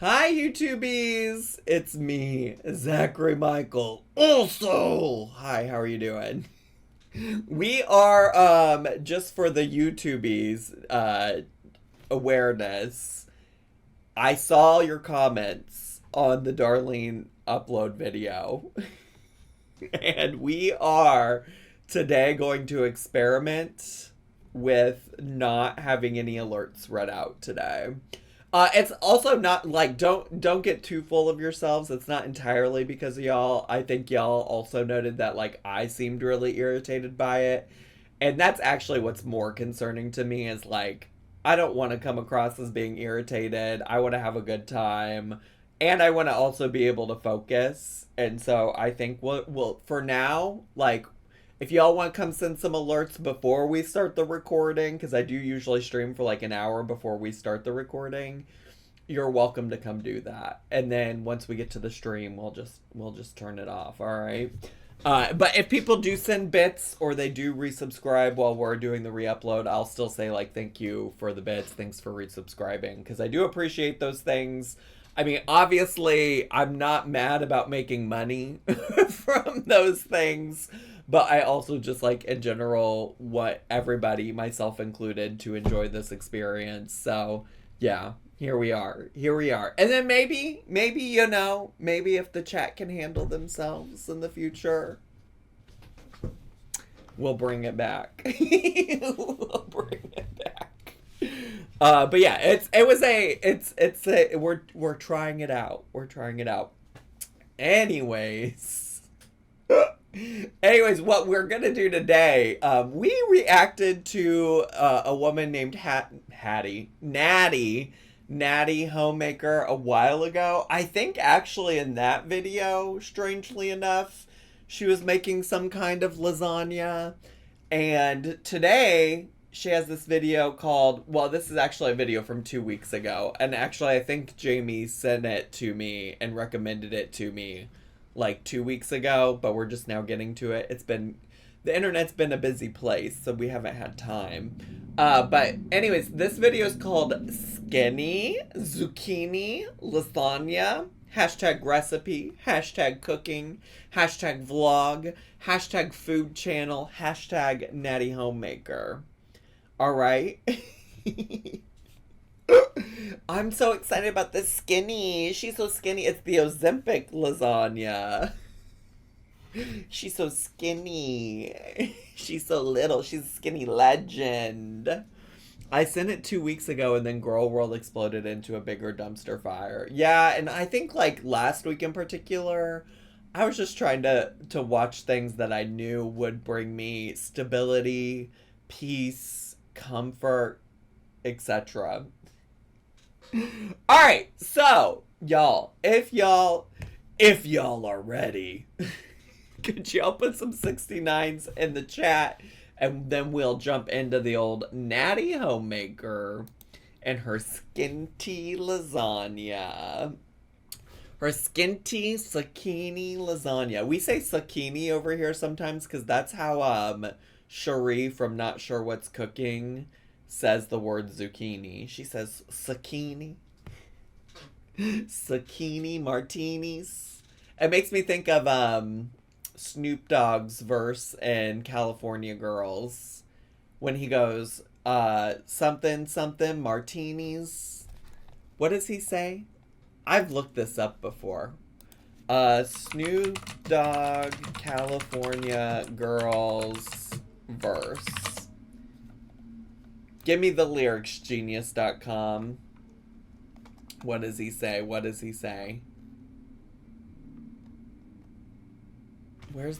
Hi, YouTubies! It's me, Zachary Michael. Also, hi, how are you doing? We are, just for the YouTubies, awareness, I saw your comments on the Darlene upload video, and we are today going to experiment with not having any alerts read out today. It's also not like don't get too full of yourselves. It's not entirely because of y'all. I think y'all also noted that like I seemed really irritated by it. And that's actually what's more concerning to me is like I don't want to come across as being irritated. I want to have a good time and I want to also be able to focus. And so I think we'll for now like if y'all want to come send some alerts before we start the recording, because I do usually stream for like an hour before we start the recording, you're welcome to come do that. And then once we get to the stream, we'll just turn it off. All right. But if people do send bits or they do resubscribe while we're doing the re-upload, I'll still say like thank you for the bits, thanks for resubscribing, because I do appreciate those things. I mean, obviously, I'm not mad about making money from those things, but I also just like in general want everybody, myself included, to enjoy this experience. So yeah, here we are. Here we are. And then maybe, maybe if the chat can handle themselves in the future, we'll bring it back. We'll bring it back. But yeah, we're trying it out. We're trying it out. Anyways. Anyways, what we're gonna do today, we reacted to a woman named Natty Homemaker a while ago. I think actually in that video, strangely enough, she was making some kind of lasagna. And today she has this video called, well, this is actually a video from 2 weeks ago. And actually I think Jamie sent it to me and recommended it to me like 2 weeks ago, but we're just now getting to it. The internet's been a busy place, so we haven't had time. But anyways, this video is called Skinny Zucchini Lasagna. Hashtag recipe, hashtag cooking, hashtag vlog, hashtag food channel, hashtag natty homemaker. All right. I'm so excited about this skinny. She's so skinny. It's the Ozempic lasagna. She's so skinny. She's so little. She's a skinny legend. I sent it 2 weeks ago and then Girl World exploded into a bigger dumpster fire. Yeah, and I think like last week in particular, I was just trying to watch things that I knew would bring me stability, peace, comfort, etc. All right, so y'all, if y'all are ready, could y'all put some 69s in the chat, and then we'll jump into the old Natty Homemaker and her skinty lasagna. Her skinty zucchini lasagna. We say zucchini over here sometimes because that's how Cherie from Not Sure What's Cooking says the word zucchini. She says zucchini. Zucchini martinis. It makes me think of Snoop Dogg's verse in California Girls when he goes, something, something, martinis. What does he say? I've looked this up before. Snoop Dogg, California Girls verse. Give me the lyrics, genius.com. What does he say? What does he say? Where's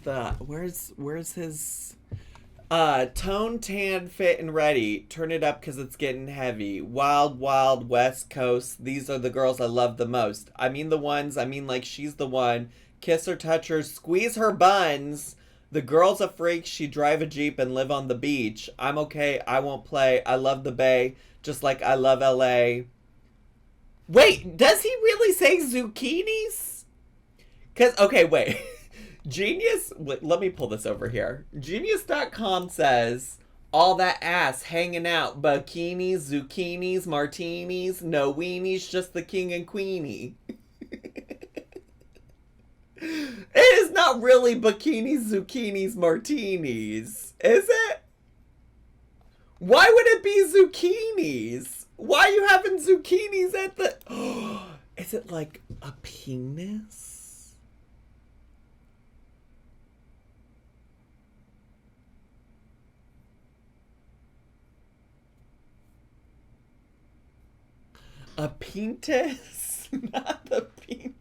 his tone, tan, fit, and ready. Turn it up cause it's getting heavy. Wild, wild, West Coast. These are the girls I love the most. I mean the ones, I mean like she's the one. Kiss her, touch her, squeeze her buns. The girl's a freak, she drive a Jeep and live on the beach. I'm okay, I won't play. I love the Bay, just like I love LA. Wait, does he really say zucchinis? Cause, okay, wait. Genius, let me pull this over here. Genius.com says, All that ass hanging out. Bikinis, zucchinis, martinis, no weenies, just the king and queenie. It is not really bikinis, zucchinis, martinis, is it? Why would it be zucchinis? Why are you having zucchinis at the... Is it like a penis? A penis? Not the penis.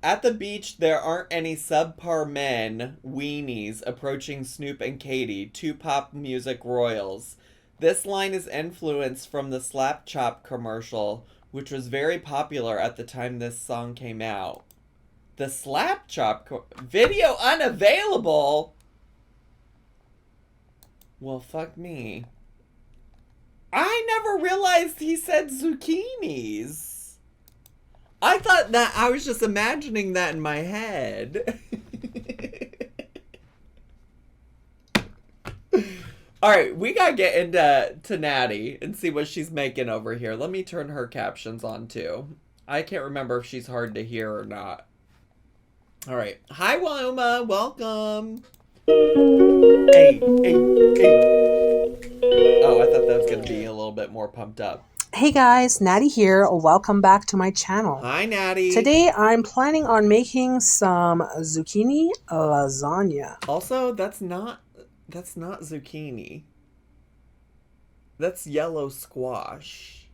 At the beach, there aren't any subpar men, weenies, approaching Snoop and Katie, two pop music royals. This line is influenced from the Slap Chop commercial, which was very popular at the time this song came out. The Slap Chop video unavailable? Well, fuck me. I never realized he said zucchinis. I thought that I was just imagining that in my head. All right, we gotta get into Natty and see what she's making over here. Let me turn her captions on too. I can't remember if she's hard to hear or not. All right, hi Wilma, welcome. Hey, hey, hey. Oh, I thought that was gonna be a little bit more pumped up. Hey guys, Natty here. Welcome back to my channel. Hi Natty. Today I'm planning on making some zucchini lasagna. Also, that's not zucchini. That's yellow squash.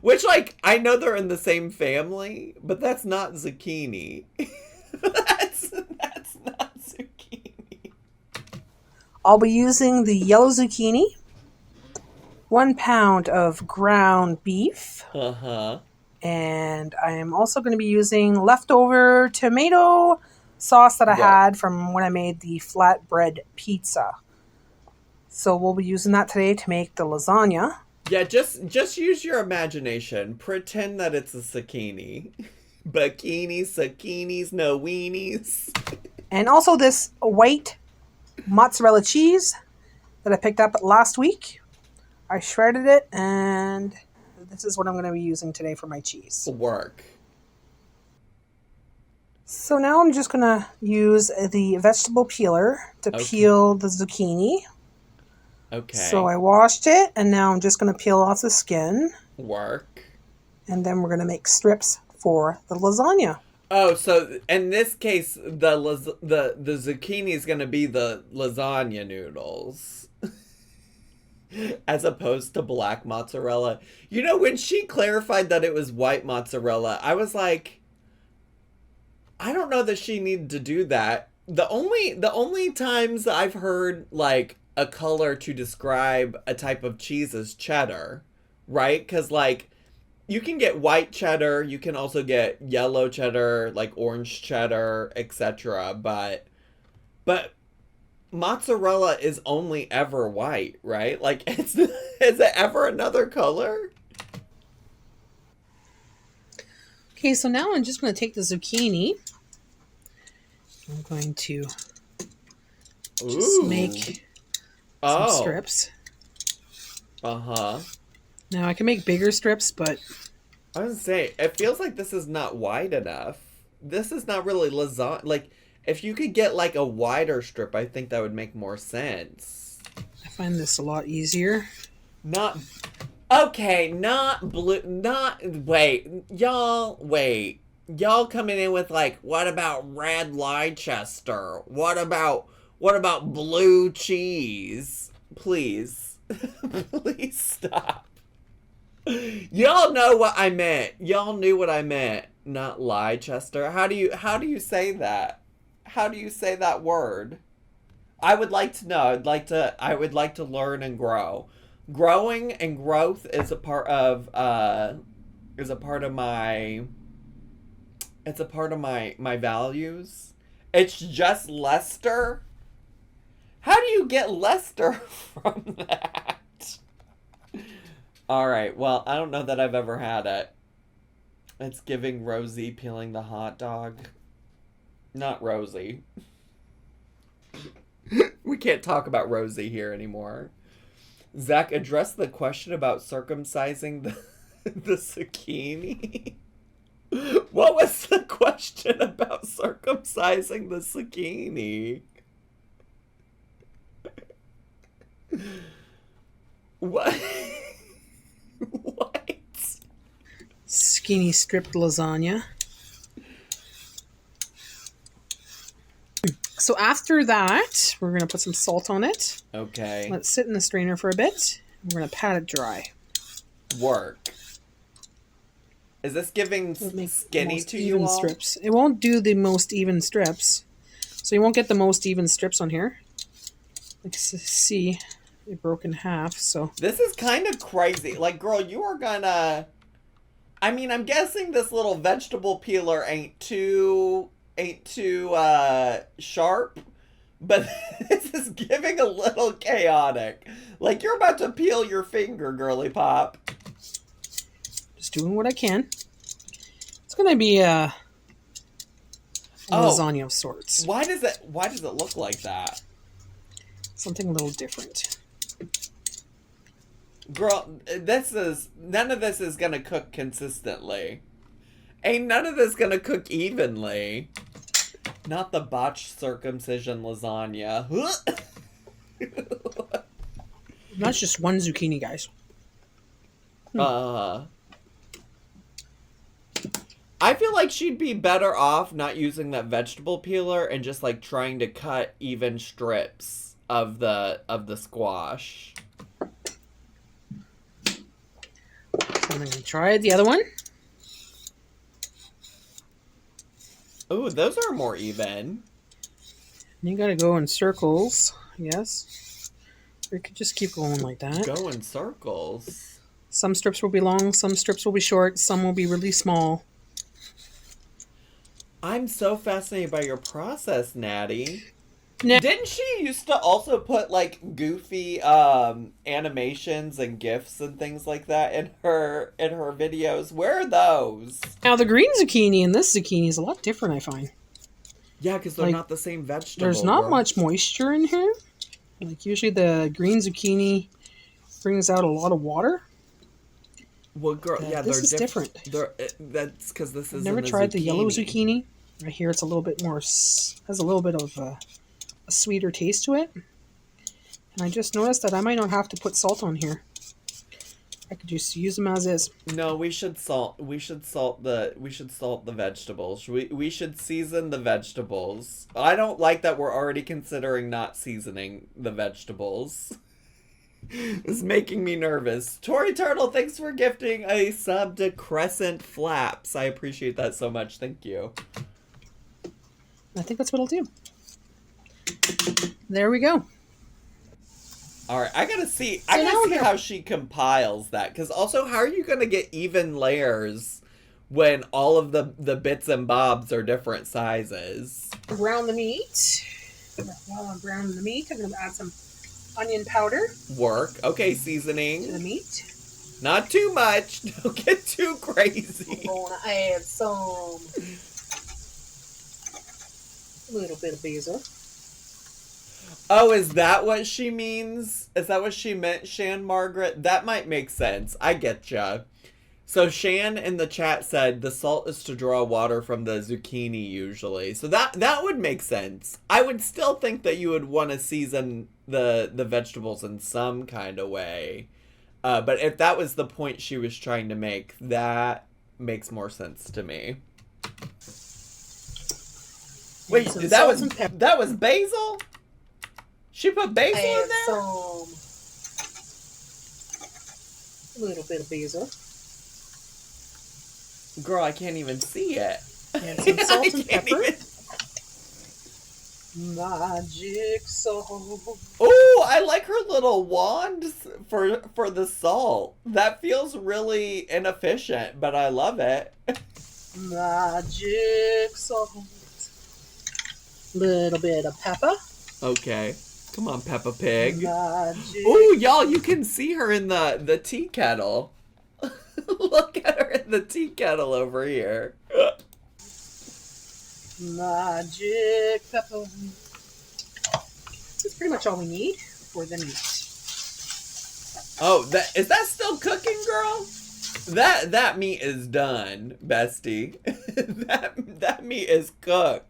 Which, like, I know they're in the same family, but that's not zucchini. that's not zucchini. I'll be using the yellow zucchini, 1 pound of ground beef. And I am also going to be using leftover tomato sauce that I had from when I made the flatbread pizza. So we'll be using that today to make the lasagna. Yeah, just use your imagination. Pretend that it's a zucchini. Bikinis, zucchinis, no weenies. And also this white mozzarella cheese that I picked up last week. I shredded it, and this is what I'm going to be using today for my cheese. Work. So now I'm just going to use the vegetable peeler to peel the zucchini. Okay. So I washed it, and now I'm just going to peel off the skin. Work. And then we're going to make strips for the lasagna. Oh, so in this case, the zucchini is going to be the lasagna noodles. As opposed to black mozzarella. You know, when she clarified that it was white mozzarella, I was like, I don't know that she needed to do that. The only times I've heard, like, a color to describe a type of cheese is cheddar, right? Because, like, you can get white cheddar, you can also get yellow cheddar, like orange cheddar, etc. But mozzarella is only ever white, right? Like, is it ever another color? Okay, so now I'm just going to take the zucchini. I'm going to just make some strips. Now I can make bigger strips, but I was gonna say, it feels like this is not wide enough. This is not really lasagna. Like, if you could get, like, a wider strip, I think that would make more sense. I find this a lot easier. Not blue, wait. Y'all coming in with, like, what about red Leicester? What about blue cheese? Please. Please stop. Y'all know what I meant. Y'all knew what I meant. Not Leicester. How do you say that? How do you say that word? I would like to know. I would like to learn and grow. Growing and growth is a part of my values. It's just Leicester. How do you get Leicester from that? All right. Well, I don't know that I've ever had it. It's giving Rosie peeling the hot dog. Not Rosie. We can't talk about Rosie here anymore. Zach, address the question about circumcising the zucchini. What was the question about circumcising the zucchini? What? What? Skinny stripped lasagna. So after that, we're going to put some salt on it. Okay. Let it sit in the strainer for a bit. We're going to pat it dry. Work. Is this giving skinny to you all? Strips. It won't do the most even strips. So you won't get the most even strips on here. Like see, it broke in half, so. This is kind of crazy. Like, girl, you are gonna... I mean, I'm guessing this little vegetable peeler ain't too sharp, but this is giving a little chaotic. Like, you're about to peel your finger, girly pop. Just doing what I can. It's gonna be a lasagna of sorts. Why does it look like that? Something a little different. Girl, none of this is gonna cook consistently. Ain't none of this gonna cook evenly. Not the botched circumcision lasagna. That's just one zucchini, guys. I feel like she'd be better off not using that vegetable peeler and just like trying to cut even strips of the squash. I'm going to try the other one. Ooh, those are more even. You got to go in circles, yes. Or you could just keep going like that. Go in circles. Some strips will be long, some strips will be short, some will be really small. I'm so fascinated by your process, Natty. Now, didn't she used to also put like goofy animations and GIFs and things like that in her videos? Where are those? Now the green zucchini and this zucchini is a lot different, I find. Yeah, because they're not the same vegetable. There's not much moisture in here. Like usually the green zucchini brings out a lot of water. Well, girl, yeah, this is different. That's because this is. I've never tried the yellow zucchini. Right here, it's a little bit more. Has a little bit of a sweeter taste to it. And I just noticed that I might not have to put salt on here. I could just use them as is. No, we should salt the vegetables. We should season the vegetables. I don't like that we're already considering not seasoning the vegetables. It's making me nervous. Tori Turtle, thanks for gifting a sub to Crescent Flaps. I appreciate that so much. Thank you. I think that's what I'll do. There we go. All right, I gotta see how she compiles that. Because also, how are you gonna get even layers when all of the bits and bobs are different sizes? Brown the meat. While I'm browning the meat, I'm gonna add some onion powder. Work. Okay, seasoning. To the meat. Not too much. Don't get too crazy. I'm gonna add some little bit of basil. Oh, is that what she means? Is that what she meant, Shan Margaret? That might make sense. I get ya. So Shan in the chat said the salt is to draw water from the zucchini usually. So that would make sense. I would still think that you would want to season the vegetables in some kind of way. But if that was the point she was trying to make, that makes more sense to me. Wait, that was basil? She put basil in there? Some little bit of basil. Girl, I can't even see it. And some salt and pepper. Magic salt. Oh, I like her little wand for the salt. That feels really inefficient, but I love it. Magic salt. Little bit of pepper. Okay. Come on, Peppa Pig. Magic. Ooh, y'all, you can see her in the tea kettle. Look at her in the tea kettle over here. magic pepper. That's pretty much all we need for the meat. Oh, is that still cooking, girl? That meat is done, bestie. that meat is cooked.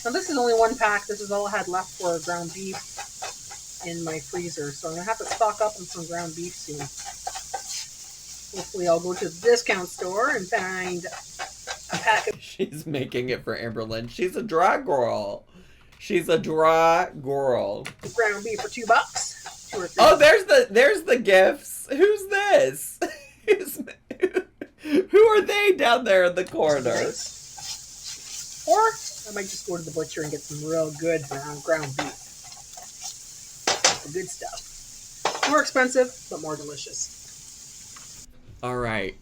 Now this is only one pack. This is all I had left for ground beef in my freezer, so I'm gonna have to stock up on some ground beef soon. Hopefully I'll go to the discount store and find a pack of... She's making it for Amberlynn. She's a dry girl. She's a dry girl. Ground beef for $2. 2 or 3. Oh, there's the gifts. Who's this? Who are they down there in the corner? Nice. Or I might just go to the butcher and get some real good ground beef. The good stuff. More expensive, but more delicious. All right.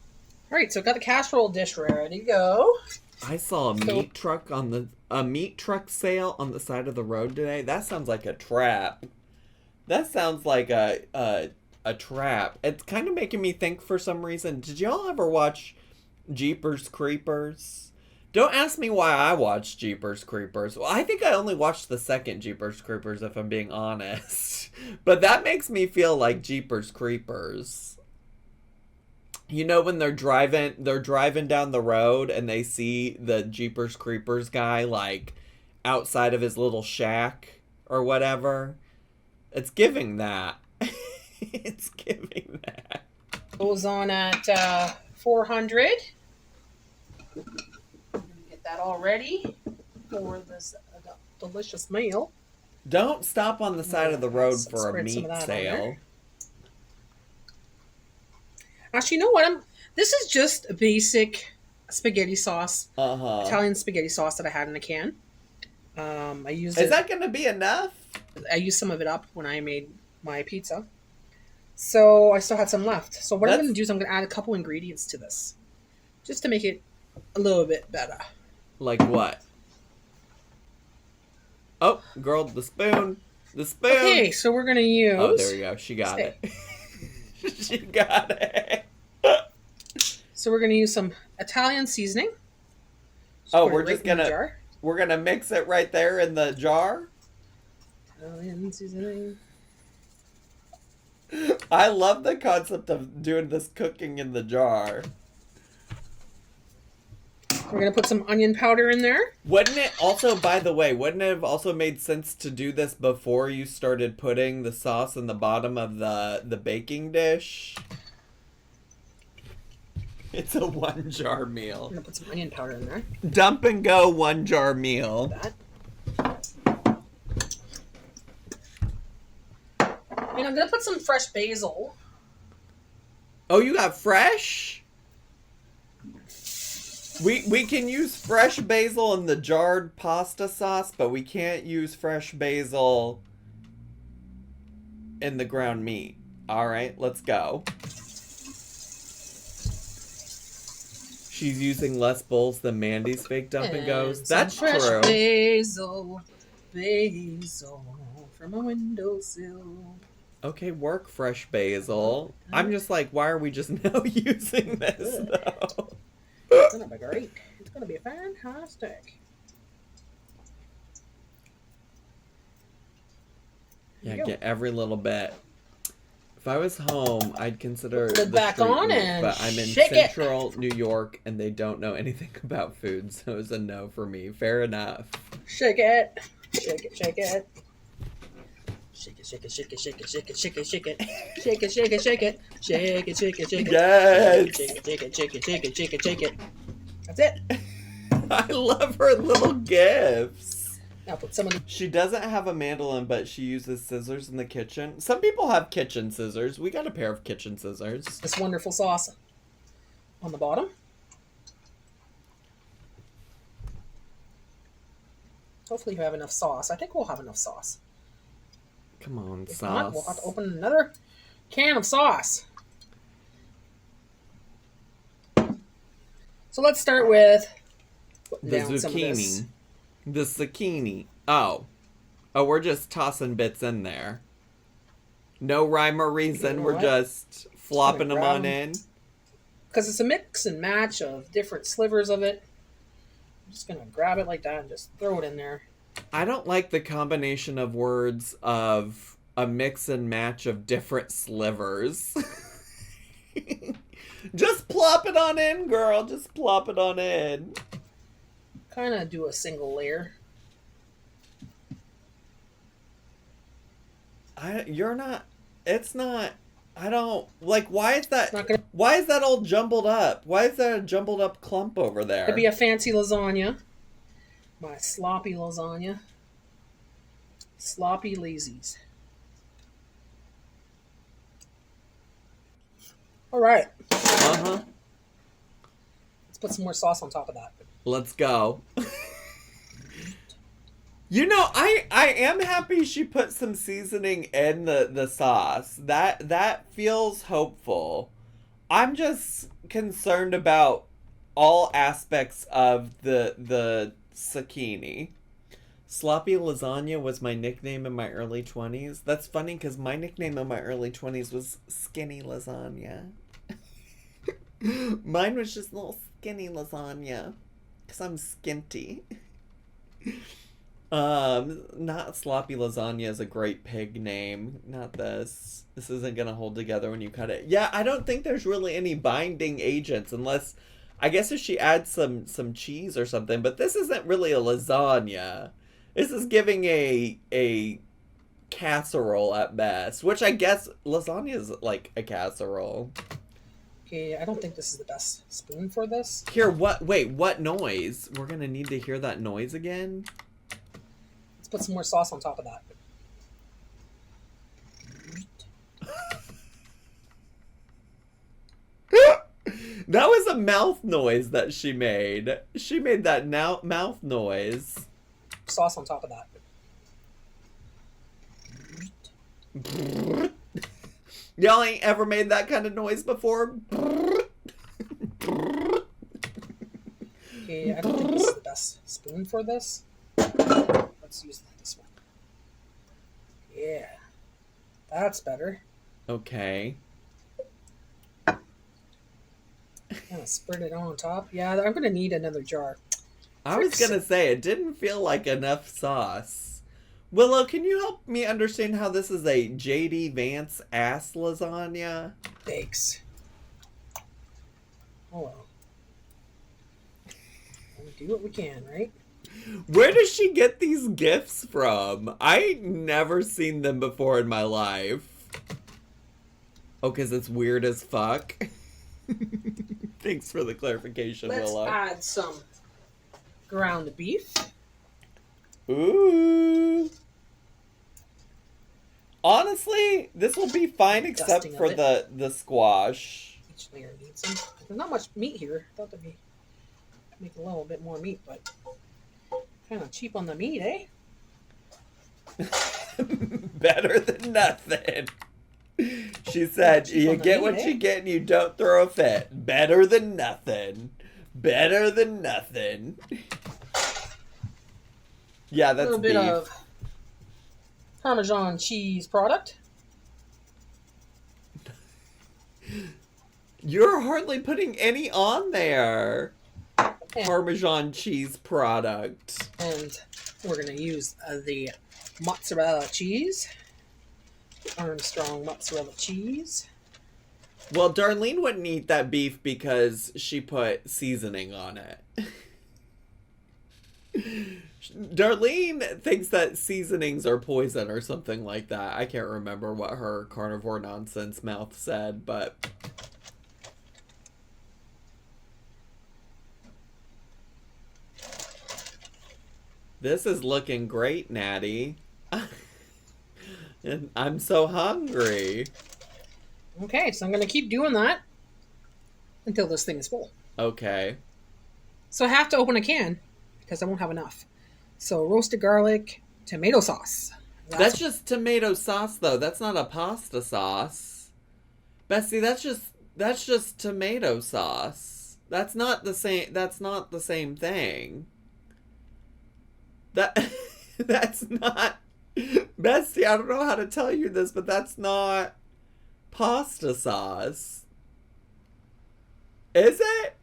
All right, so I've got the casserole dish ready to go. I saw a meat truck sale on the side of the road today. That sounds like a trap. That sounds like a trap. It's kind of making me think for some reason. Did y'all ever watch Jeepers Creepers? Don't ask me why I watched Jeepers Creepers. Well, I think I only watched the second Jeepers Creepers, if I'm being honest. But that makes me feel like Jeepers Creepers. You know when they're driving down the road and they see the Jeepers Creepers guy like outside of his little shack or whatever? It's giving that. It's giving that. Goes on at 400. Get that all ready for this delicious meal. Don't stop on the side of the road for a meat sale. Actually, you know what? This is just a basic spaghetti sauce. Italian spaghetti sauce that I had in a can. I used it. Is that going to be enough? I used some of it up when I made my pizza. So I still had some left. So what I'm going to do is I'm going to add a couple ingredients to this. Just to make it a little bit better. Like what? Oh, girl, the spoon. The spoon. Okay, so we're going to use... Oh, there you go. She got it. She got it. So we're going to use some Italian seasoning. We're going to mix it right there in the jar? Italian seasoning. I love the concept of doing this cooking in the jar. We're going to put some onion powder in there. Wouldn't it also, by the way, wouldn't it have also made sense to do this before you started putting the sauce in the bottom of the baking dish? It's a one jar meal. I'm going to put some onion powder in there. Dump and go 1 jar meal. And I'm going to put some fresh basil. Oh, you got fresh? We can use fresh basil in the jarred pasta sauce, but we can't use fresh basil in the ground meat. All right, let's go. She's using less bowls than Mandy's fake dump and goes. That's fresh true. Basil from a windowsill. Okay, work fresh basil. I'm just like, why are we just now using this though? It's gonna be great. It's gonna be fantastic. Yeah, get every little bit. If I was home, I'd consider Put it back on and but I'm in shake central New York and they don't know anything about food, so it's a no for me. Fair enough. Shake it. Shake it, shake it. Shake it, shake it, shake it, shake it, shake it, shake it, shake it. Shake it, shake it, shake it. Shake it, shake it, shake it. Yes. Shake it, shake it, shake it, shake it, shake it, shake it. That's it. I love her little gifts. Now put some of the... She doesn't have a mandolin, but she uses scissors in the kitchen. Some people have kitchen scissors. We got a pair of kitchen scissors. This wonderful sauce on the bottom. Hopefully you have enough sauce. I think we'll have enough sauce. Come on, If sauce. not, we'll have to open another can of sauce. So let's start with the zucchini. The zucchini. Oh, we're just tossing bits in there. No rhyme or reason. We're just flopping them on in. Because it's a mix and match of different slivers of it. just going to grab it like that and just throw it in there. I don't like the combination of words of a mix and match of different slivers. Just plop it on in, girl. Just plop it on in. Kind of do a single layer. It's not, I don't, like, why is that all jumbled up? Why is there a jumbled up clump over there? It'd be a fancy lasagna. My sloppy lasagna. Sloppy lazies. All right. Uh-huh. Let's put some more sauce on top of that. Let's go. You know, I am happy she put some seasoning in the sauce. That feels hopeful. I'm just concerned about all aspects of the zucchini. Sloppy lasagna was my nickname in my early 20s. That's funny because my nickname in my early 20s was skinny lasagna. Mine was just a little skinny lasagna because I'm skinty. Not sloppy lasagna is a great pig name. Not this. This isn't gonna hold together when you cut it. Yeah, I don't think there's really any binding agents unless, I guess if she adds some cheese or something, but this isn't really a lasagna. This is giving a casserole at best, which I guess lasagna is like a casserole. Okay, I don't think this is the best spoon for this. Here, what noise? We're gonna need to hear that noise again. Let's put some more sauce on top of that. That was a mouth noise that she made. She made that mouth noise. Sauce on top of that. Y'all ain't ever made that kind of noise before? Okay, I don't think this is the best spoon for this. Let's use this one. Yeah, that's better. Okay. Kind of spread it on top. Yeah, I'm gonna need another jar. I was gonna say, it didn't feel like enough sauce. Willow, can you help me understand how this is a J.D. Vance ass lasagna? Thanks. Oh well. We'll do what we can, right? Where does she get these gifts from? I never seen them before in my life. Oh, because it's weird as fuck? Thanks for the clarification, Willow. Let's add some ground beef. Ooh. Honestly, this will be fine except for the squash. Each layer needs some. There's not much meat here. I thought there'd be make a little bit more meat, but kind of cheap on the meat, eh? Better than nothing. She said, you get what you get and you don't throw a fit. Better than nothing. Better than nothing. Yeah, that's a little bit of Parmesan cheese product. You're hardly putting any on there. And, Parmesan cheese product. And we're going to use the mozzarella cheese. Armstrong mozzarella cheese. Well, Darlene wouldn't eat that beef because she put seasoning on it. Darlene thinks that seasonings are poison or something like that. I can't remember what her carnivore nonsense mouth said, but... This is looking great, Natty. And I'm so hungry. Okay, so I'm going to keep doing that until this thing is full. Okay. So I have to open a can because I won't have enough. So roasted garlic, tomato sauce. That's just tomato sauce, though. That's not a pasta sauce. Bessie, that's just tomato sauce. That's not the same thing. That's not... Bestie, I don't know how to tell you this, but that's not pasta sauce. Is it?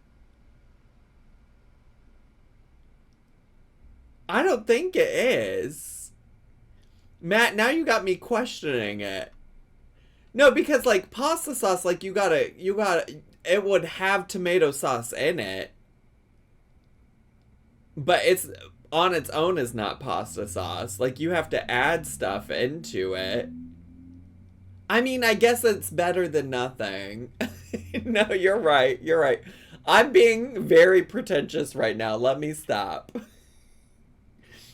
I don't think it is. Matt, now you got me questioning it. No, because like pasta sauce, like you gotta, it would have tomato sauce in it. But it's on its own is not pasta sauce. Like you have to add stuff into it. I mean, I guess it's better than nothing. No, you're right. You're right. I'm being very pretentious right now. Let me stop.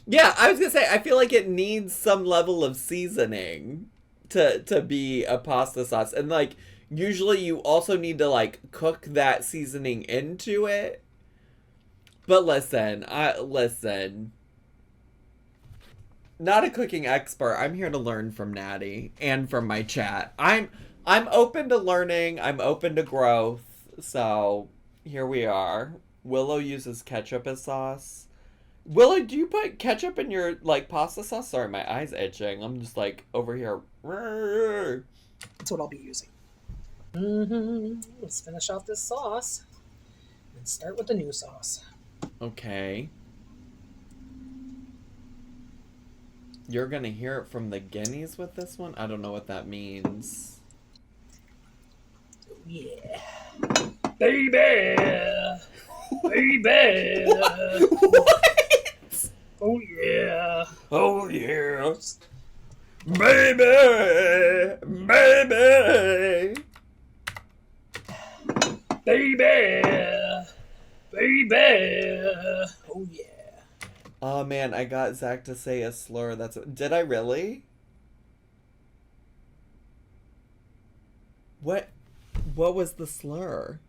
Yeah, I was gonna say, I feel like it needs some level of seasoning to be a pasta sauce. And like usually you also need to like cook that seasoning into it. But listen, not a cooking expert. I'm here to learn from Natty and from my chat. I'm open to learning. I'm open to growth. So here we are. Willow uses ketchup as sauce. Willow, do you put ketchup in your like pasta sauce? Sorry, my eye's itching. I'm just like over here. That's what I'll be using. Let's finish off this sauce and start with the new sauce. Okay. You're gonna hear it from the guineas with this one? I don't know what that means. Yeah. Baby! Baby! What? Oh yeah! Oh yeah! Baby! Baby! Baby! Baby! Oh yeah! Oh man, I got Zach to say a slur. Did I really? What was the slur?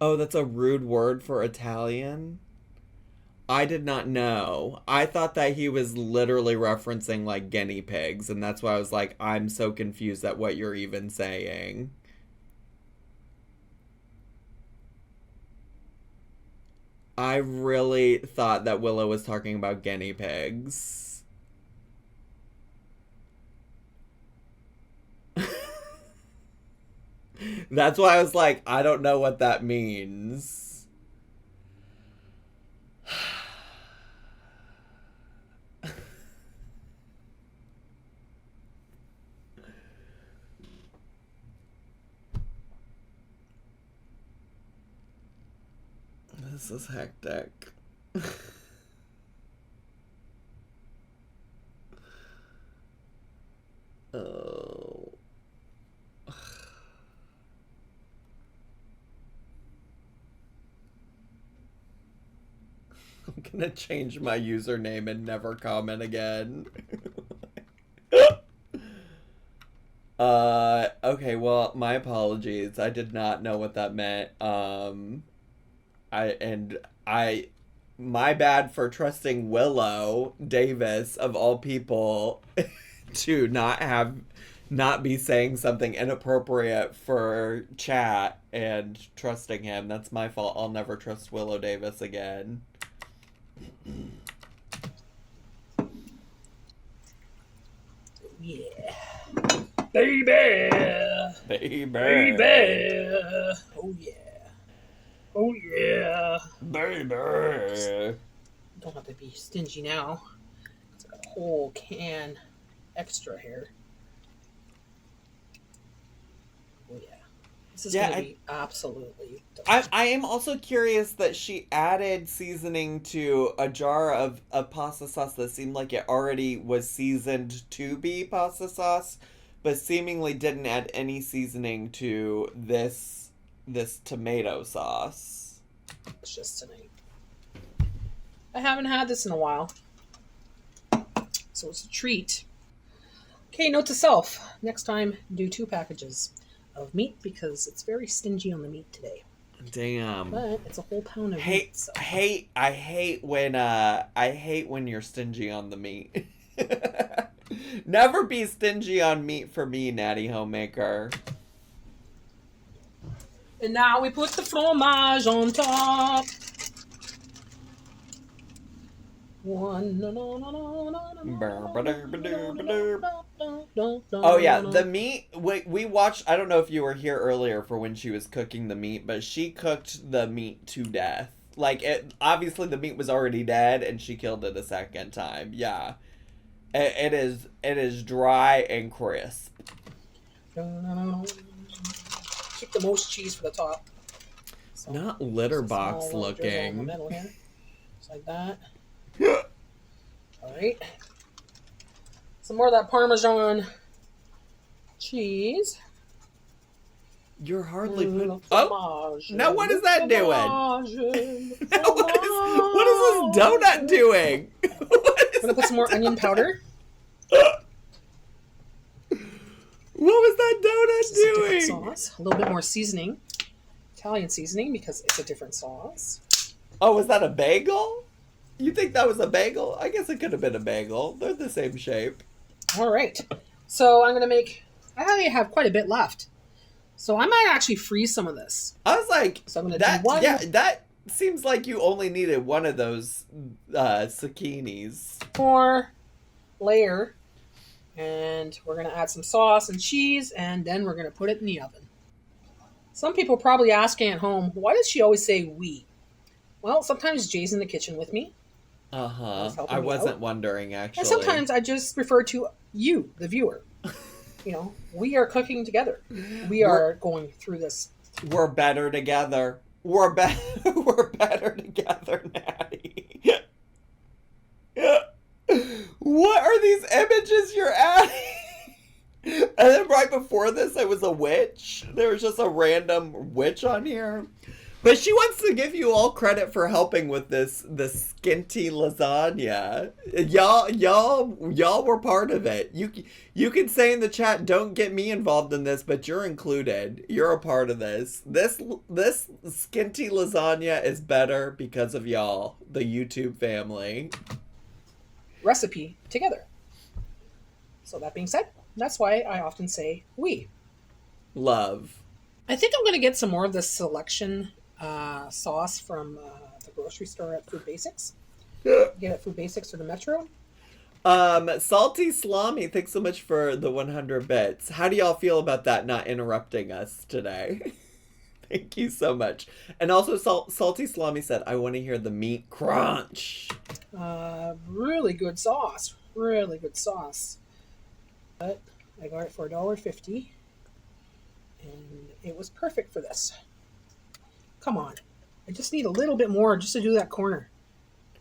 Oh, that's a rude word for Italian? I did not know. I thought that he was literally referencing like guinea pigs, and that's why I was like, I'm so confused at what you're even saying. I really thought that Willow was talking about guinea pigs. That's why I was like, I don't know what that means. This is hectic. Oh. I'm gonna change my username and never comment again. Okay, well, my apologies. I did not know what that meant. My bad for trusting Willow Davis of all people to not be saying something inappropriate for chat and trusting him. That's my fault. I'll never trust Willow Davis again. Yeah. Baby! Baby! Baby! Oh yeah! Oh yeah! Baby! Don't have to be stingy now. It's like a whole can extra here. Oh yeah. This is gonna be absolutely delicious. I am also curious that she added seasoning to a jar of pasta sauce that seemed like it already was seasoned to be pasta sauce, but seemingly didn't add any seasoning to this tomato sauce. It's just tonight. I haven't had this in a while, so it's a treat. Okay, note to self. Next time, do 2 packages of meat because it's very stingy on the meat today. Damn. But it's a whole pound of meat. So. I hate when you're stingy on the meat. Never be stingy on meat for me, Natty Homemaker. And now we put the fromage on top. Oh yeah, the meat, we watched, I don't know if you were here earlier for when she was cooking the meat, but she cooked the meat to death. like, it, obviously the meat was already dead and she killed it a second time. Yeah. It is dry and crisp. Keep the most cheese for the top. So, not litter box looking. In the middle here. Just like that. All right. Some more of that Parmesan cheese. You're hardly putting... Oh! Now what is that doing? Now what is this donut doing? I'm going to put some more onion powder. What was that donut doing? Sauce. A little bit more seasoning. Italian seasoning, because it's a different sauce. Oh, was that a bagel? You think that was a bagel? I guess it could have been a bagel. They're the same shape. All right. So I'm going to make... I have quite a bit left. So I might actually freeze some of this. I was like, so I'm gonna do one. Yeah, that seems like you only needed one of those zucchinis. More layer. And we're going to add some sauce and cheese, and then we're going to put it in the oven. Some people probably asking at home, why does she always say we? Well, sometimes Jay's in the kitchen with me. Uh-huh. I wasn't wondering, actually. And sometimes I just refer to you, the viewer. You know, we are cooking together. We're going through this. We're better together. We're better together, Natty. What are these images you're adding? And then right before this, it was a witch. There was just a random witch on here. But she wants to give you all credit for helping with the skinty lasagna. Y'all were part of it. You can say in the chat, don't get me involved in this, but you're included. You're a part of this. This skinty lasagna is better because of y'all, the YouTube family. Recipe together. So that being said, that's why I often say we. Love. I think I'm going to get some more of this selection sauce from the grocery store at Food Basics. Get it at Food Basics or the Metro. Salty Salami, thanks so much for the 100 bits. How do y'all feel about that not interrupting us today? Thank you so much. And also Salty Salami said, I want to hear the meat crunch. Really good sauce. Really good sauce. But I got it for $1.50. And it was perfect for this. Come on. I just need a little bit more just to do that corner.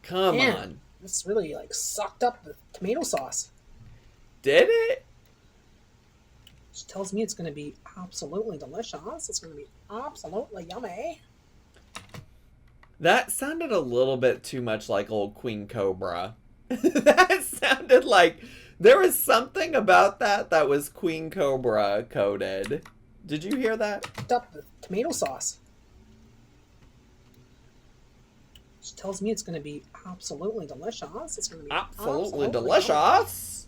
Come on. This really like sucked up the tomato sauce. Did it? Which tells me it's going to be absolutely delicious. It's going to be absolutely yummy. That sounded a little bit too much like old Queen Cobra. That sounded like there was something about that was Queen Cobra coded. Did you hear that? Up the tomato sauce. Which tells me it's going to be absolutely delicious. It's going to be absolutely delicious.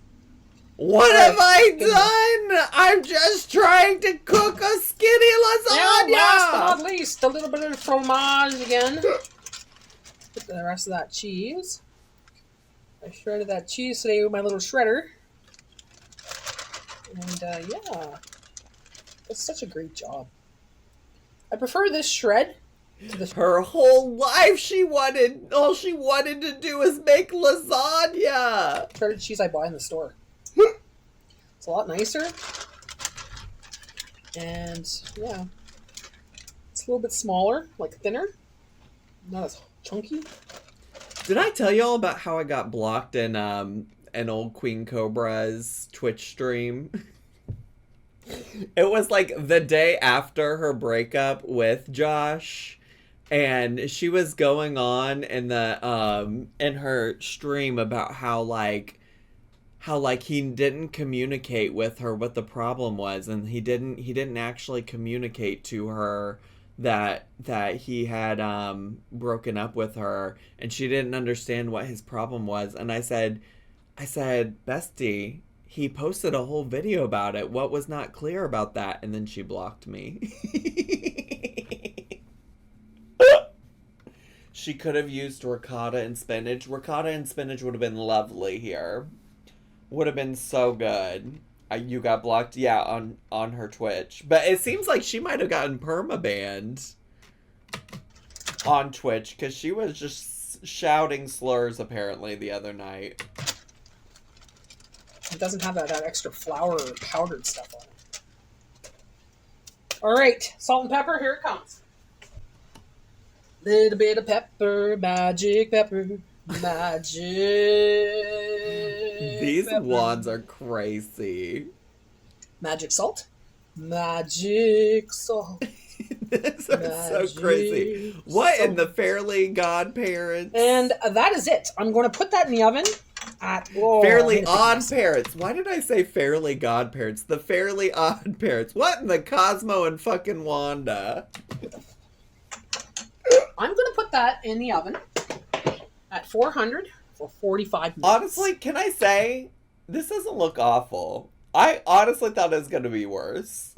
What have I done? I'm just trying to cook a skinny lasagna. And last but not least, a little bit of fromage again. Put the rest of that cheese. I shredded that cheese today with my little shredder. And yeah, it's such a great job. I prefer this shred to the... Her whole life all she wanted to do is make lasagna. Shredded cheese I buy in the store. It's a lot nicer. And yeah, it's a little bit smaller, like thinner. Not as chunky. Did I tell y'all about how I got blocked in an old Queen Cobra's Twitch stream? It was like the day after her breakup with Josh, and she was going on in the in her stream about how he didn't communicate with her what the problem was, and he didn't actually communicate to her that he had broken up with her, and she didn't understand what his problem was. And I said, bestie, he posted a whole video about it. What was not clear about that? And then she blocked me. She could have used ricotta and spinach. Ricotta and spinach would have been lovely here. Would have been so good. You got blocked, yeah, on her Twitch. But it seems like she might have gotten permabanned. on Twitch because she was just shouting slurs apparently the other night. It doesn't have that extra flour or powdered stuff on it. All right, salt and pepper, here it comes. Little bit of pepper, magic pepper, magic. These pepper. wands are crazy. Magic salt, magic salt. This is so crazy. What in the Fairly Godparents? And that is it. I'm going to put that in the oven. Fairly Odd Parents. Why did I say Fairly Godparents? The Fairly Odd Parents. What in the Cosmo and fucking Wanda? I'm going to put that in the oven at 400 for 45 minutes. Honestly, can I say, this doesn't look awful. I honestly thought it was going to be worse.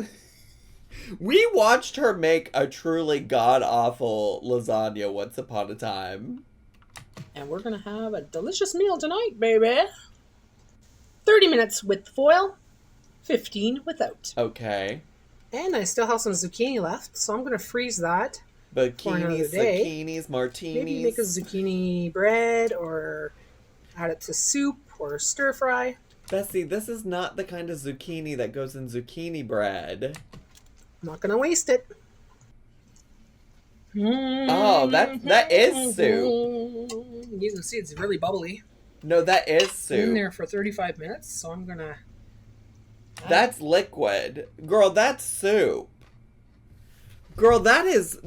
We watched her make a truly god-awful lasagna once upon a time. And we're going to have a delicious meal tonight, baby. 30 minutes with foil, 15 without. Okay. And I still have some zucchini left, so I'm going to freeze that. Bikinis, zucchinis, martinis. Maybe make a zucchini bread or add it to soup or stir fry. Bessie, this is not the kind of zucchini that goes in zucchini bread. I'm not going to waste it. Oh, that is soup. You can see it's really bubbly. No, that is soup. In there for 35 minutes, so I'm going to... That's liquid. Girl, that's soup. Girl, that is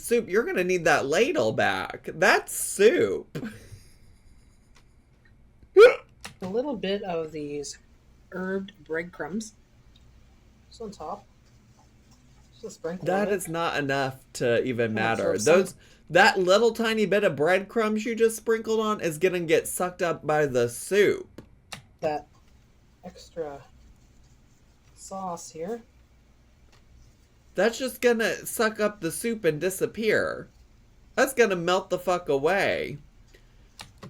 soup. You're going to need that ladle back. That's soup. A little bit of these herbed breadcrumbs. Just on top. Just sprinkle that it. is not enough to even matter. That little tiny bit of breadcrumbs you just sprinkled on is going to get sucked up by the soup. That extra sauce here. That's just going to suck up the soup and disappear. That's going to melt the fuck away.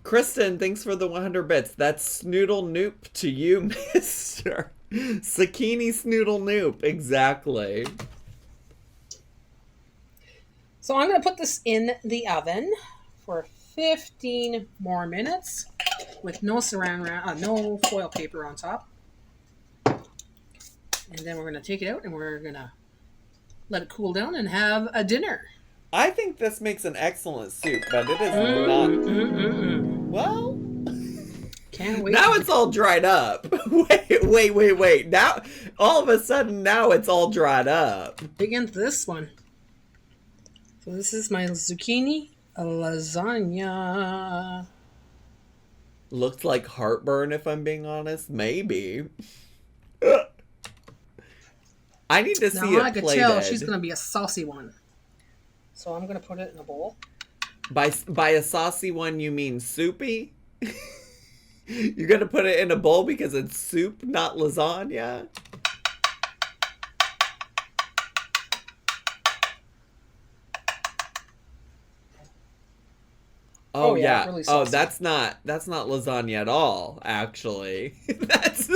Kristen, thanks for the 100 bits. That's Snoodle Noop to you, mister. Zucchini Snoodle Noop. Exactly. So I'm going to put this in the oven for 15 more minutes with no no foil paper on top. And then we're going to take it out and we're going to let it cool down and have a dinner. I think this makes an excellent soup, but it is not. Well, can't wait. Now it's all dried up. Wait. Now, all of a sudden, now it's all dried up. Dig into this one. So this is my zucchini lasagna. Looks like heartburn, if I'm being honest. Maybe. I need to see it plated. I could tell she's going to be a saucy one. So I'm going to put it in a bowl. By a saucy one, you mean soupy? You're going to put it in a bowl because it's soup, not lasagna? Oh yeah. Really saucy. That's not lasagna at all, actually. that's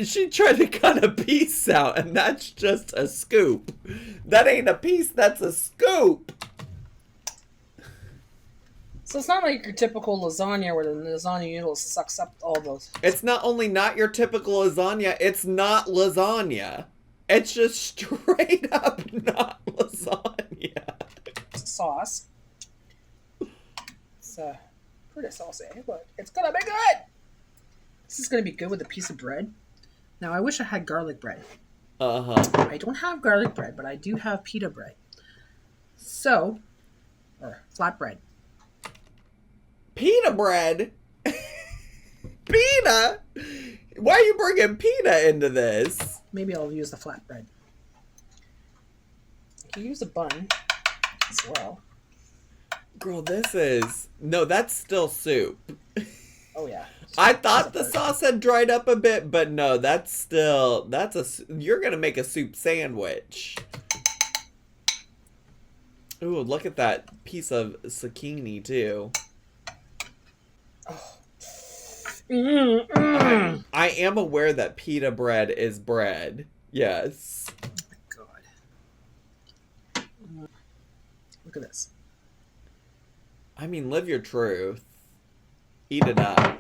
she tried to cut a piece out and that's just a scoop. That ain't a piece, that's a scoop. So it's not like your typical lasagna where the lasagna noodle sucks up all those. It's not only not your typical lasagna, it's not lasagna. It's just straight up not lasagna. Sauce. It's pretty saucy, but it's gonna be good. This is gonna be good with a piece of bread. Now I wish I had garlic bread. I don't have garlic bread, but I do have pita bread. So, or flatbread. Pita bread? Pita? Why are you bringing pita into this? Maybe I'll use the flatbread. I can use a bun as well. Girl, this is... No, that's still soup. Oh, yeah. I thought the sauce had dried up a bit, but no, that's still... You're going to make a soup sandwich. Ooh, look at that piece of zucchini, too. Oh. I am aware that pita bread is bread. Yes. God. Look at this. I mean, live your truth. Eat it up.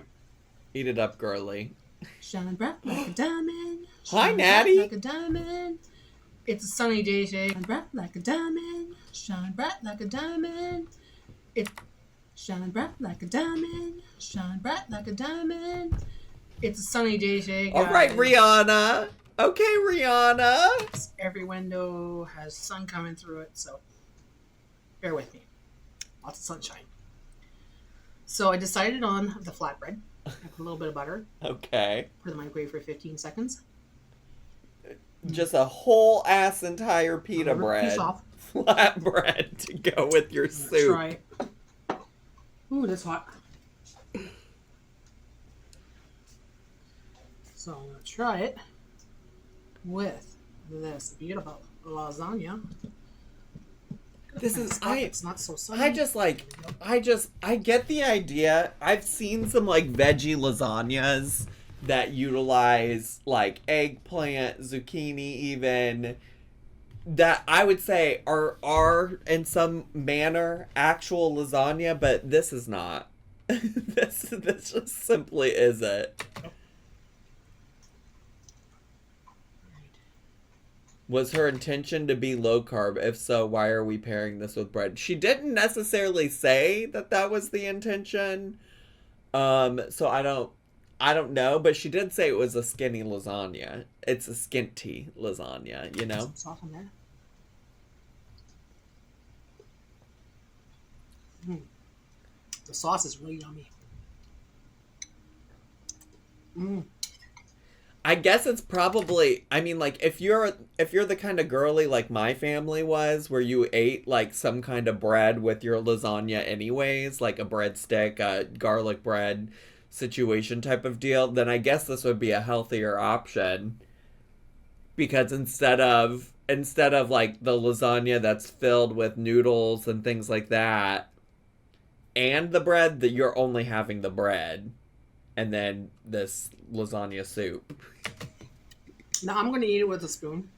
Eat it up, girly. Shine bright like a diamond. Hi, Natty. Like a diamond. It's a sunny day today. Shine bright like a diamond. Shine bright like a diamond. It's shine bright like a diamond. Shine bright like a diamond. It's a sunny day today, guys. All right, Rihanna. Okay, Rihanna. Every window has sun coming through it, so bear with me. Lots of sunshine. So I decided on the flatbread. I put a little bit of butter. Okay. Put it in the microwave for 15 seconds. Just a whole ass entire pita bread. Piece off. Flatbread to go with your soup. Try it. Ooh, that's hot. So I'm going to try it with this beautiful lasagna. This is it's not so sunny. I get the idea. I've seen some like veggie lasagnas that utilize like eggplant, zucchini even, that I would say are in some manner actual lasagna, but this is not. this just simply isn't. Was her intention to be low carb? If so, why are we pairing this with bread? She didn't necessarily say that was the intention. So I don't know, but she did say it was a skinny lasagna. It's a skinty lasagna, you know? Sauce in there. The sauce is really yummy. I guess it's probably, I mean, like, if you're the kind of girly like my family was, where you ate like some kind of bread with your lasagna anyways, like a breadstick, a garlic bread situation type of deal, then I guess this would be a healthier option. Because instead of like the lasagna that's filled with noodles and things like that, and the bread, that you're only having the bread and then this lasagna soup. Now I'm going to eat it with a spoon.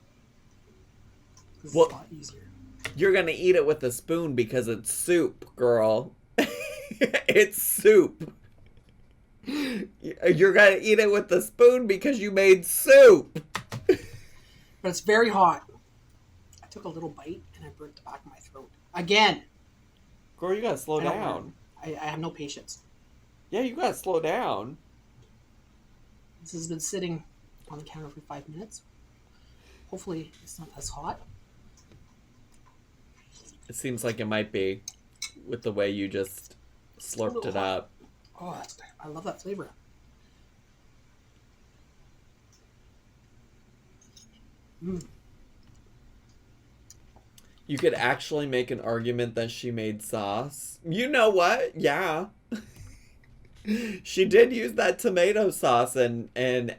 Well, it's a lot easier. You're going to eat it with a spoon because it's soup, girl. It's soup. You're going to eat it with the spoon because you made soup. But it's very hot. I took a little bite and I burnt the back of my throat. Again. Girl, you got to slow down. I have no patience. Yeah, you got to slow down. This has been sitting on the counter for 5 minutes. Hopefully it's not as hot. It seems like it might be with the way you just slurped it up. Oh, I love that flavor. You could actually make an argument that she made sauce. You know what? Yeah. She did use that tomato sauce and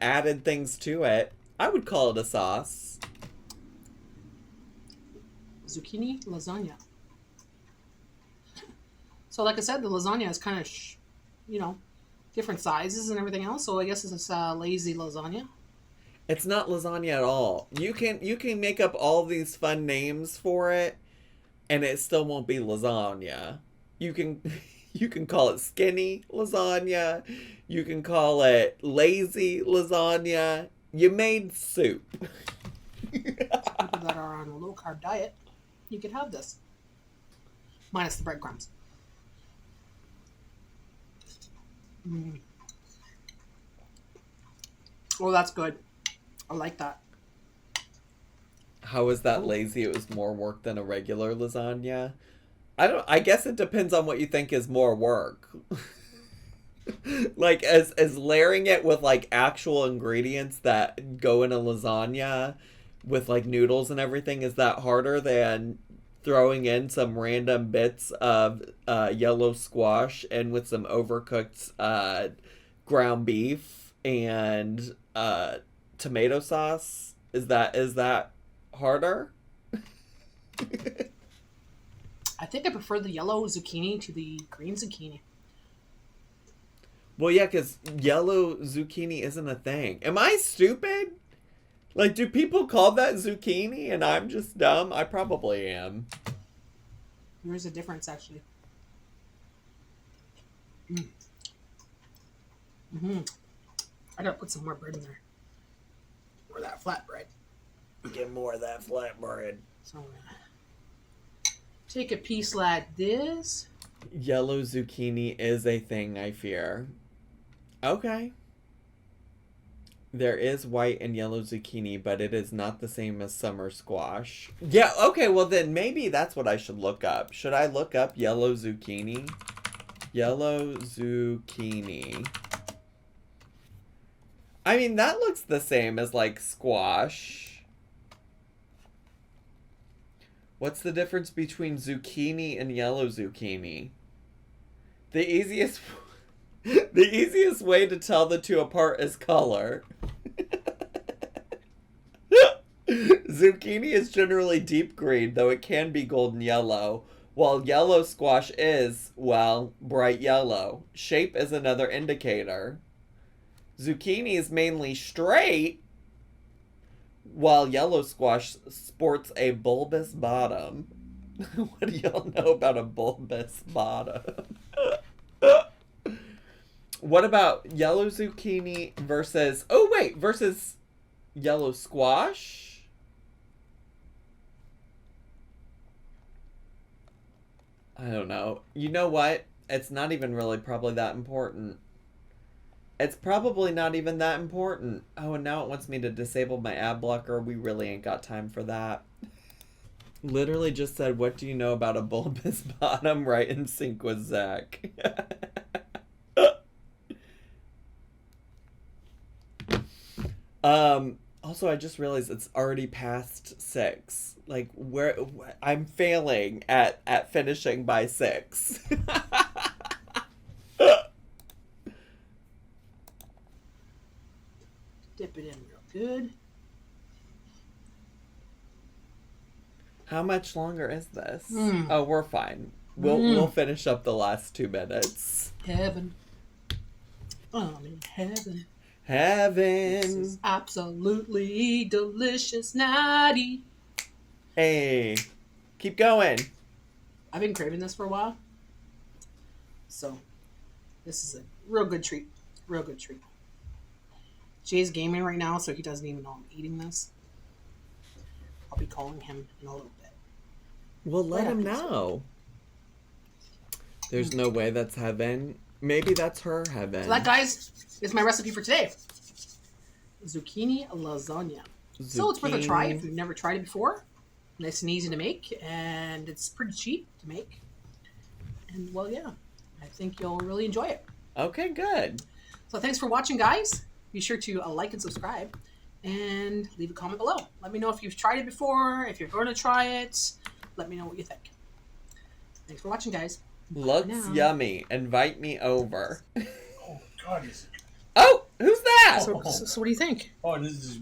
added things to it. I would call it a sauce. Zucchini lasagna. So like I said, the lasagna is kind of, different sizes and everything else. So I guess it's a lazy lasagna. It's not lasagna at all. You can make up all these fun names for it, and it still won't be lasagna. You can call it skinny lasagna. You can call it lazy lasagna. You made soup. People that are on a low carb diet, you could have this. Minus the breadcrumbs. Oh, that's good. I like that. How is that lazy? It was more work than a regular lasagna. I guess it depends on what you think is more work. Like as layering it with like actual ingredients that go in a lasagna with like noodles and everything, is that harder than throwing in some random bits of yellow squash and with some overcooked ground beef and tomato sauce? Is that harder? I think I prefer the yellow zucchini to the green zucchini. Well, yeah, because yellow zucchini isn't a thing. Am I stupid? Like, do people call that zucchini and I'm just dumb? I probably am. There is a difference, actually. Mm. Mm-hmm. I gotta put some more bread in there. Or that flatbread. Get more of that flatbread. So I'm gonna take a piece like this. Yellow zucchini is a thing, I fear. Okay. There is white and yellow zucchini, but it is not the same as summer squash. Yeah, okay, well then maybe that's what I should look up. Should I look up yellow zucchini? Yellow zucchini. I mean, that looks the same as, like, squash. What's the difference between zucchini and yellow zucchini? The easiest way to tell the two apart is color. Zucchini is generally deep green, though it can be golden yellow, while yellow squash is, well, bright yellow. Shape is another indicator. Zucchini is mainly straight, while yellow squash sports a bulbous bottom. What do y'all know about a bulbous bottom? What about yellow zucchini versus... Oh, wait. Versus yellow squash? I don't know. You know what? It's not even really probably that important. It's probably not even that important. Oh, and now it wants me to disable my ad blocker. We really ain't got time for that. Literally just said, what do you know about a bulbous bottom? Right in sync with Zach. Also, I just realized it's already past 6. Like, where I'm failing at finishing by 6. Dip it in real good. How much longer is this? Oh, we're fine. We'll finish up the last 2 minutes. Heaven. I'm in heaven. Heaven. This is absolutely delicious, natty. Hey, keep going. I've been craving this for a while. So, this is a real good treat. Real good treat. Jay's gaming right now, so he doesn't even know I'm eating this. I'll be calling him in a little bit. Well, let him know. There's no way that's heaven. Maybe that's her heaven. So that, guys, is my recipe for today. Zucchini lasagna. So it's worth a try if you've never tried it before. Nice and easy to make, and it's pretty cheap to make. And, well, yeah, I think you'll really enjoy it. Okay, good. So thanks for watching, guys. Be sure to like and subscribe, and leave a comment below. Let me know if you've tried it before, if you're going to try it. Let me know what you think. Thanks for watching, guys. Looks yummy. Invite me over. Oh, God. Oh, who's that? So what do you think? Oh, this is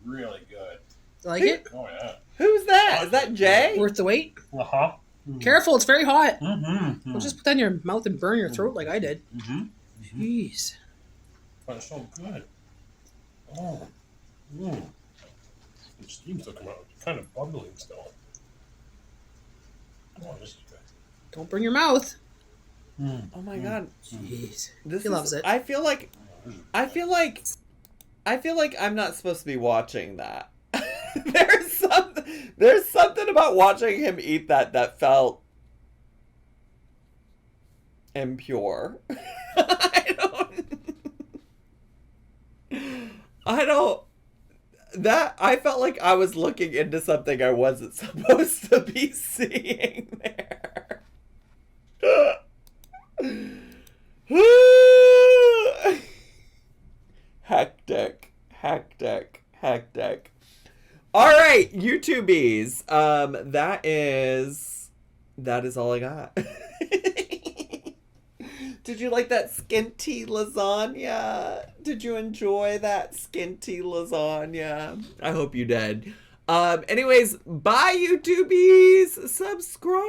really good. You like it? Oh, yeah. Who's that? Is that Jay? Worth the wait? Uh-huh. Careful, it's very hot. Mm-hmm. Don't just put that in your mouth and burn your throat like I did. Mm-hmm. Jeez. Oh, it's so good. Oh. Mm. The steam's still coming out. It's kind of bubbling still. Oh, this is good. Don't burn your mouth. Oh my God. Jeez. He loves it. I feel like I'm not supposed to be watching that. There's something about watching him eat that felt impure. I felt like I was looking into something I wasn't supposed to be seeing there. Hectic. All right, YouTubies. That is all I got. Did you like that skinty lasagna? Did you enjoy that skinty lasagna? I hope you did. Anyways, bye, YouTubies. Subscribe.